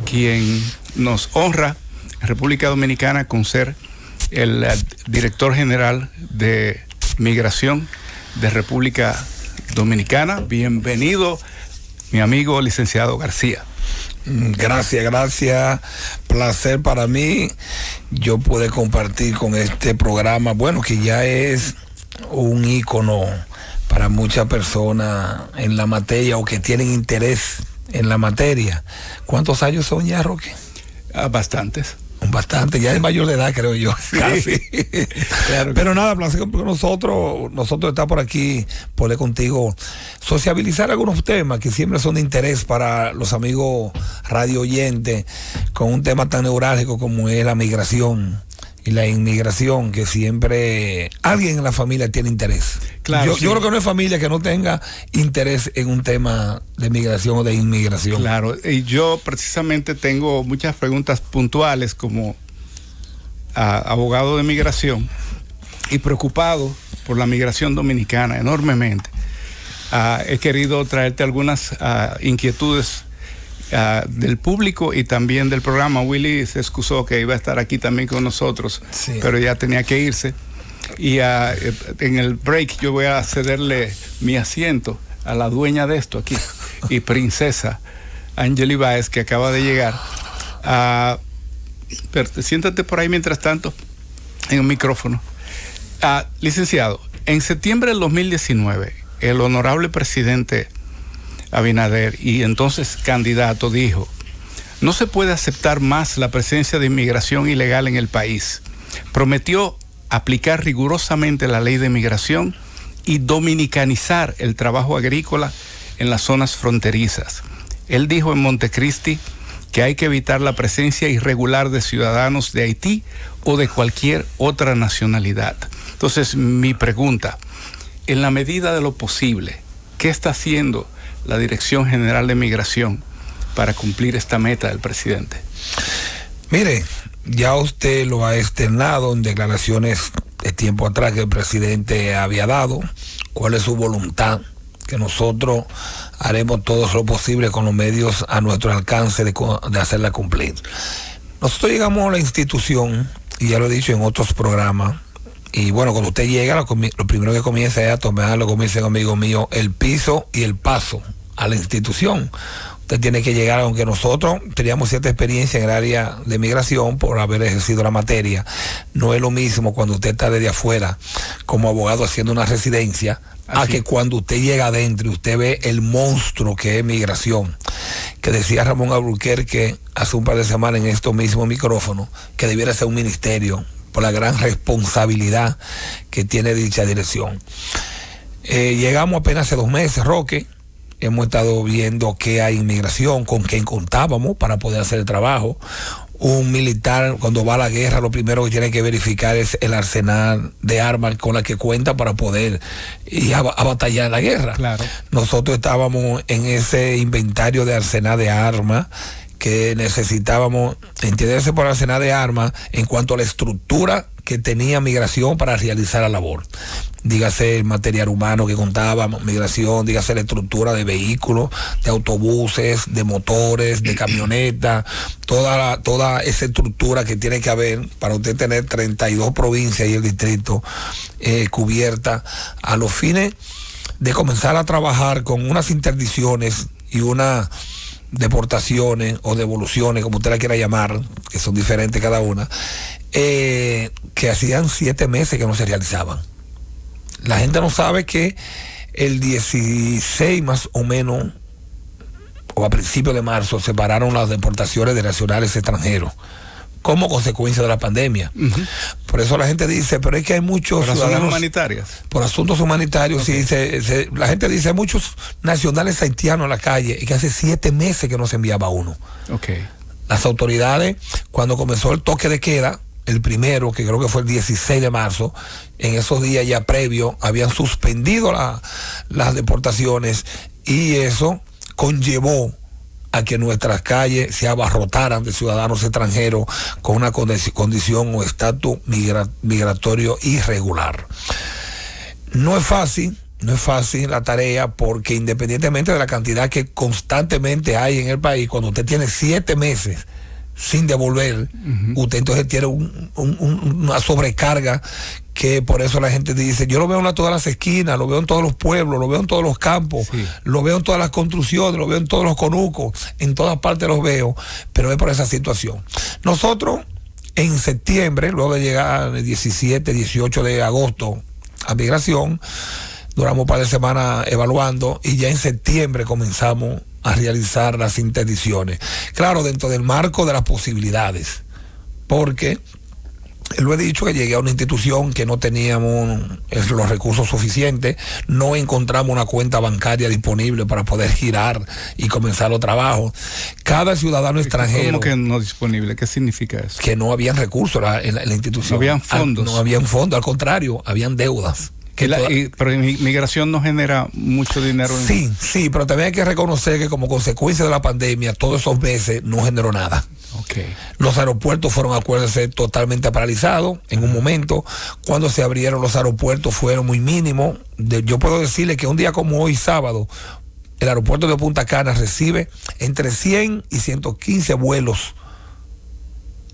quien nos honra en República Dominicana con ser el director general de Migración de República Dominicana. Bienvenido, mi amigo licenciado García. Gracias. Placer para mí. Yo pude compartir con este programa, bueno, que ya es un ícono para muchas personas en la materia o que tienen interés en la materia. ¿Cuántos años son ya, Roque? Bastantes. Bastante, ya es mayor de edad, creo yo. Sí, casi. Claro. Pero nada, placer con nosotros estar por aquí, poder contigo sociabilizar algunos temas que siempre son de interés para los amigos radio oyentes, con un tema tan neurálgico como es la migración y la inmigración, que siempre alguien en la familia tiene interés. Claro, yo creo que no hay familia que no tenga interés en un tema de migración o de inmigración. Claro, y yo precisamente tengo muchas preguntas puntuales como abogado de migración y preocupado por la migración dominicana enormemente. He querido traerte algunas inquietudes del público y también del programa. Willy se excusó que iba a estar aquí también con nosotros, sí, pero ya tenía que irse. Y en el break yo voy a cederle mi asiento a la dueña de esto aquí, y princesa Angeli Báez, que acaba de llegar. Pero siéntate por ahí mientras tanto en el micrófono. Licenciado, en septiembre del 2019, el honorable presidente Abinader, y entonces candidato, dijo: no se puede aceptar más la presencia de inmigración ilegal en el país. Prometió aplicar rigurosamente la ley de migración y dominicanizar el trabajo agrícola en las zonas fronterizas. Él dijo en Montecristi que hay que evitar la presencia irregular de ciudadanos de Haití o de cualquier otra nacionalidad. Entonces, mi pregunta, en la medida de lo posible, ¿qué está haciendo la Dirección General de Migración para cumplir esta meta del presidente? Mire, ya usted lo ha externado en declaraciones de tiempo atrás que el presidente había dado, cuál es su voluntad, que nosotros haremos todo lo posible con los medios a nuestro alcance de hacerla cumplir. Nosotros llegamos a la institución, y ya lo he dicho en otros programas, y bueno, cuando usted llega, lo primero que comienza es a tomar, lo comienza amigo mío, el piso y el paso a la institución. Usted tiene que llegar, aunque nosotros teníamos cierta experiencia en el área de migración por haber ejercido la materia, no es lo mismo cuando usted está desde afuera como abogado haciendo una residencia, a que cuando usted llega adentro y usted ve el monstruo que es migración, que decía Ramón Alburquerque hace un par de semanas en estos mismos micrófonos, que debiera ser un ministerio por la gran responsabilidad que tiene dicha dirección. Llegamos apenas hace 2 meses, Roque. Hemos estado viendo qué hay inmigración, con quién contábamos para poder hacer el trabajo. Un militar, cuando va a la guerra, lo primero que tiene que verificar es el arsenal de armas con la que cuenta para poder ir a batallar en la guerra. Claro. Nosotros estábamos en ese inventario de arsenal de armas que necesitábamos entenderse por arsenal de armas en cuanto a la estructura que tenía migración para realizar la labor. Dígase el material humano que contaba migración, dígase la estructura de vehículos, de autobuses, de motores, de camionetas, toda esa estructura que tiene que haber para usted tener 32 provincias y el distrito cubierta, a los fines de comenzar a trabajar con unas interdicciones y unas deportaciones o devoluciones, como usted la quiera llamar, que son diferentes cada una, que hacían 7 meses que no se realizaban. La gente no sabe que el 16 más o menos, o a principios de marzo, se pararon las deportaciones de nacionales extranjeros como consecuencia de la pandemia. Por eso la gente dice, pero es que hay muchos por ciudadanos... Asuntos humanitarios. Por asuntos humanitarios, okay. Sí, la gente dice, hay muchos nacionales haitianos en la calle, y que hace 7 meses que no se enviaba uno. Okay. Las autoridades, cuando comenzó el toque de queda, el primero, que creo que fue el 16 de marzo, en esos días ya previos, habían suspendido las deportaciones, y eso conllevó a que nuestras calles se abarrotaran de ciudadanos extranjeros con una condición o estatus migratorio irregular. No es fácil no es fácil la tarea, porque independientemente de la cantidad que constantemente hay en el país, cuando usted tiene 7 meses sin devolver, usted entonces tiene una sobrecarga, que por eso la gente dice, yo lo veo en todas las esquinas, lo veo en todos los pueblos, lo veo en todos los campos, lo veo en todas las construcciones, lo veo en todos los conucos, en todas partes los veo, pero es por esa situación. Nosotros en septiembre, luego de llegar el 17, 18 de agosto a migración, duramos un par de semanas evaluando, y ya en septiembre comenzamos a realizar las interdicciones. Claro, dentro del marco de las posibilidades, porque lo he dicho, que llegué a una institución que no teníamos los recursos suficientes, no encontramos una cuenta bancaria disponible para poder girar y comenzar los trabajos. Cada ciudadano extranjero... ¿Cómo que no disponible? ¿Qué significa eso? Que no habían recursos en la institución. No habían fondos. No habían fondos, al contrario, habían deudas. Pero migración no genera mucho dinero. Sí, pero también hay que reconocer que como consecuencia de la pandemia, todos esos meses no generó nada. Los aeropuertos fueron, acuérdense, totalmente paralizados en un momento. Cuando se abrieron los aeropuertos fueron muy mínimos. Yo puedo decirle que un día como hoy, sábado, el aeropuerto de Punta Cana recibe entre 100 y 115 vuelos,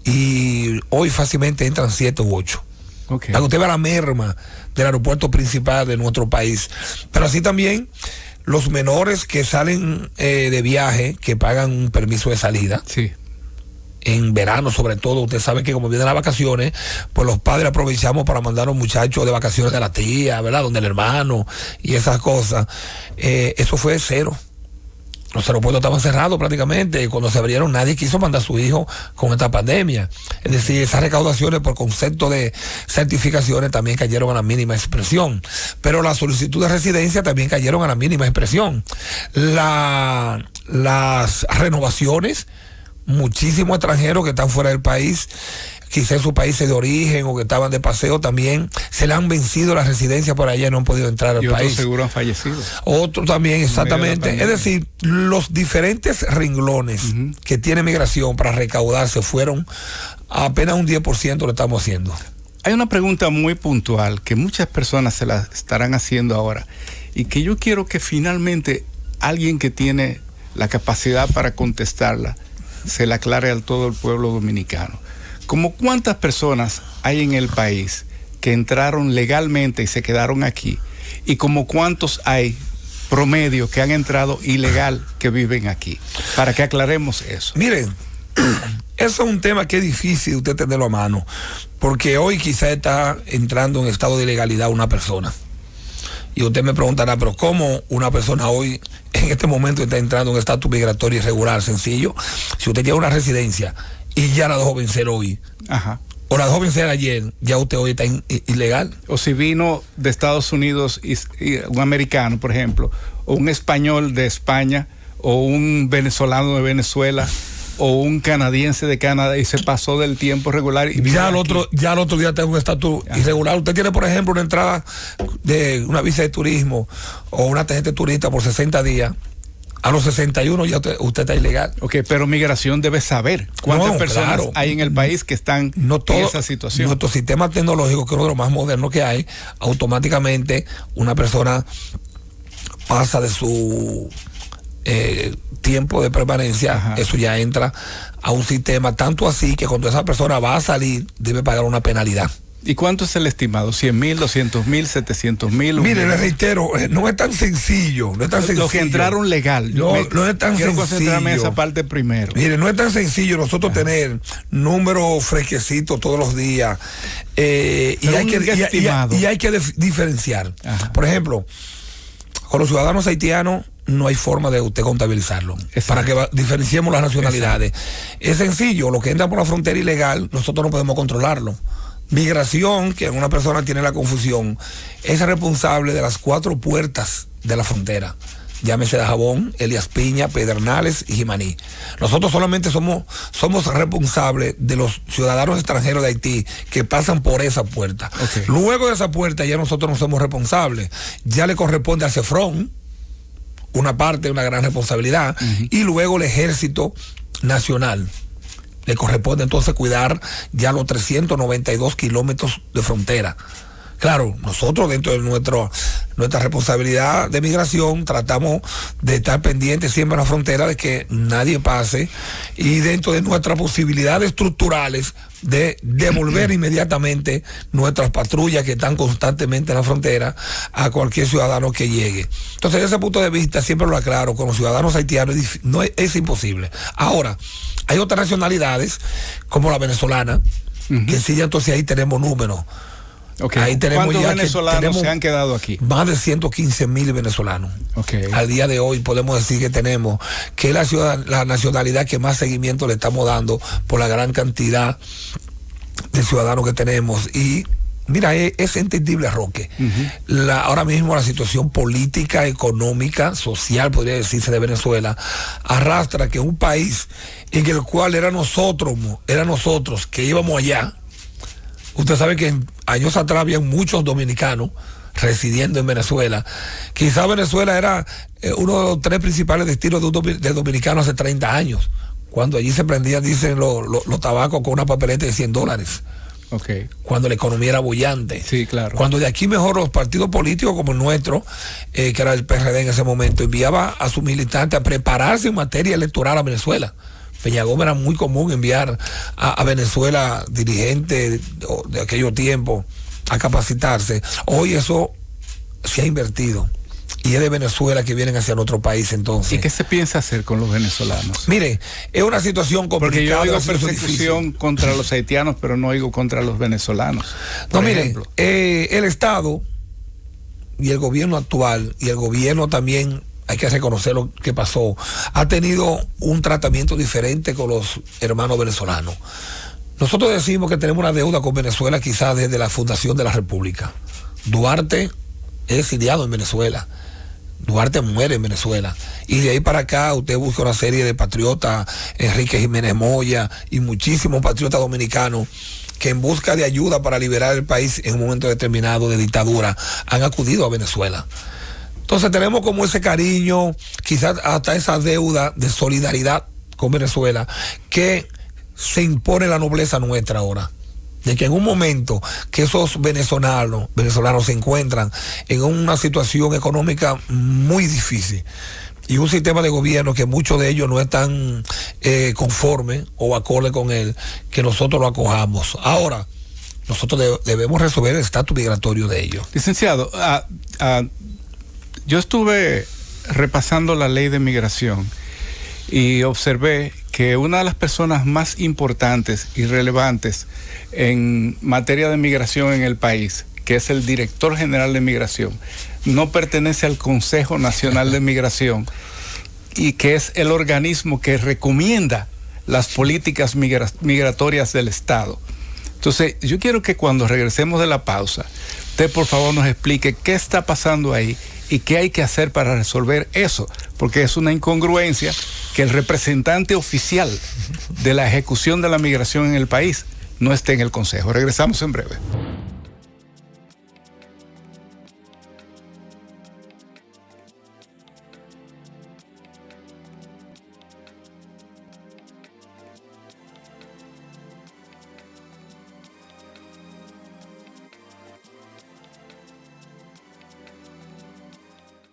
y hoy fácilmente entran 7 u 8. Para que usted vea la merma del aeropuerto principal de nuestro país. Pero así también los menores que salen de viaje, que pagan un permiso de salida. En verano, sobre todo, usted sabe que como vienen las vacaciones, pues los padres aprovechamos para mandar a los muchachos de vacaciones de la tía, ¿verdad? Donde el hermano y esas cosas. Eso fue cero. Los aeropuertos estaban cerrados prácticamente. Cuando se abrieron, nadie quiso mandar a su hijo con esta pandemia. Es decir, esas recaudaciones por concepto de certificaciones también cayeron a la mínima expresión. Pero las solicitudes de residencia también cayeron a la mínima expresión. Las renovaciones, muchísimos extranjeros que están fuera del país, quizá en sus países de origen o que estaban de paseo, también se le han vencido las residencias por allá y no han podido entrar al país. Otros seguro han fallecido. Otros también, exactamente. Es decir, los diferentes renglones que tiene migración para recaudarse fueron apenas un 10%, lo estamos haciendo. Hay una pregunta muy puntual que muchas personas se la estarán haciendo ahora, y que yo quiero que finalmente alguien que tiene la capacidad para contestarla se la aclare a todo el pueblo dominicano. ¿Cómo cuántas personas hay en el país que entraron legalmente y se quedaron aquí? ¿Y como cuántos hay promedio que han entrado ilegal que viven aquí? Para que aclaremos eso. Miren, eso es un tema que es difícil usted tenerlo a mano, porque hoy quizá está entrando en estado de ilegalidad una persona. Y usted me preguntará, pero ¿cómo una persona hoy, en este momento, está entrando en estatus migratorio irregular? Sencillo. Si usted tiene una residencia y ya la dejó vencer hoy, o la dejó vencer ayer, ya usted hoy está ilegal. O si vino de Estados Unidos y un americano, por ejemplo, o un español de España, o un venezolano de Venezuela, o un canadiense de Canadá, y se pasó del tiempo regular y ya el otro día tengo un estatus irregular. Usted tiene, por ejemplo, una entrada de una visa de turismo o una tarjeta de turista por 60 días. A los 61 ya usted está ilegal. Pero migración debe saber cuántas personas hay en el país que están en esa situación. Nuestro sistema tecnológico, que es uno de los más modernos que hay, automáticamente una persona pasa de su tiempo de permanencia, eso ya entra a un sistema, tanto así que cuando esa persona va a salir debe pagar una penalidad. ¿Y cuánto es el estimado? ¿100,000, 200,000, 700,000? Mire, le reitero, no es tan sencillo. No es tan sencillo. Los que entraron legal. No es tan sencillo. Quiero concentrarme en esa parte primero. Mire, no es tan sencillo nosotros tener números fresquecitos todos los días. Y hay que diferenciar. Por ejemplo, con los ciudadanos haitianos no hay forma de usted contabilizarlo. Para que diferenciemos las nacionalidades. Es sencillo, lo que entra por la frontera ilegal, nosotros no podemos controlarlo. Migración, que una persona tiene la confusión, es responsable de las 4 puertas de la frontera. Llámese de Jabón, Elías Piña, Pedernales y Jimaní. Nosotros solamente somos responsables de los ciudadanos extranjeros de Haití que pasan por esa puerta. Luego de esa puerta ya nosotros no somos responsables. Ya le corresponde al CEFRON una parte, una gran responsabilidad, y luego el Ejército Nacional. Le corresponde entonces cuidar ya los 392 kilómetros de frontera Claro, nosotros dentro de nuestra responsabilidad de migración tratamos de estar pendientes siempre en la frontera de que nadie pase, y dentro de nuestras posibilidades estructurales de devolver inmediatamente nuestras patrullas que están constantemente en la frontera a cualquier ciudadano que llegue. Entonces, desde ese punto de vista, siempre lo aclaro, con los ciudadanos haitianos es imposible. Ahora, hay otras nacionalidades, como la venezolana, que sí, ya entonces ahí tenemos números. Okay. Ahí tenemos ¿Cuántos ya venezolanos se han quedado aquí? Más de 115,000 venezolanos. Okay. Al día de hoy podemos decir que tenemos, que es la nacionalidad que más seguimiento le estamos dando por la gran cantidad de ciudadanos que tenemos. Y mira, es entendible, Roque. Ahora mismo la situación política, económica, social, podría decirse, de Venezuela, arrastra que un país en el cual era nosotros que íbamos allá. Usted sabe que años atrás había muchos dominicanos residiendo en Venezuela. Quizá Venezuela era uno de los 3 principales destinos de dominicanos hace 30 años, cuando allí se prendían, dicen, los tabacos con una papeleta de $100. Okay. Cuando la economía era bullante. Sí, claro. Cuando de aquí mejor los partidos políticos como el nuestro, que era el PRD en ese momento, enviaba a sus militantes a prepararse en materia electoral a Venezuela. Peña Gómez era muy común enviar a Venezuela dirigentes de aquellos tiempos a capacitarse. Hoy eso se ha invertido, y es de Venezuela que vienen hacia nuestro país entonces. ¿Y qué se piensa hacer con los venezolanos? Mire, es una situación complicada. Porque yo oigo persecución contra los haitianos, pero no oigo contra los venezolanos. No, mire, el Estado y el gobierno actual, y el gobierno también, hay que reconocer lo que pasó, ha tenido un tratamiento diferente con los hermanos venezolanos. Nosotros decimos que tenemos una deuda con Venezuela quizás desde la fundación de la República. Duarte es exiliado en Venezuela. Duarte muere en Venezuela. Y de ahí para acá usted busca una serie de patriotas, Enrique Jiménez Moya y muchísimos patriotas dominicanos que en busca de ayuda para liberar el país en un momento determinado de dictadura han acudido a Venezuela. Entonces tenemos como ese cariño, quizás hasta esa deuda de solidaridad con Venezuela, que se impone la nobleza nuestra ahora. De que en un momento que esos venezolanos se encuentran en una situación económica muy difícil, y un sistema de gobierno que muchos de ellos no están conformes o acorde con él, que nosotros lo acojamos. Ahora, nosotros debemos resolver el estatus migratorio de ellos. Licenciado, yo estuve repasando la ley de migración y observé que una de las personas más importantes y relevantes en materia de migración en el país, que es el director general de migración, no pertenece al Consejo Nacional de Migración, y que es el organismo que recomienda las políticas migratorias del Estado. Entonces, yo quiero que cuando regresemos de la pausa, usted por favor nos explique qué está pasando ahí y qué hay que hacer para resolver eso, porque es una incongruencia que el representante oficial de la ejecución de la migración en el país no esté en el Consejo. Regresamos en breve.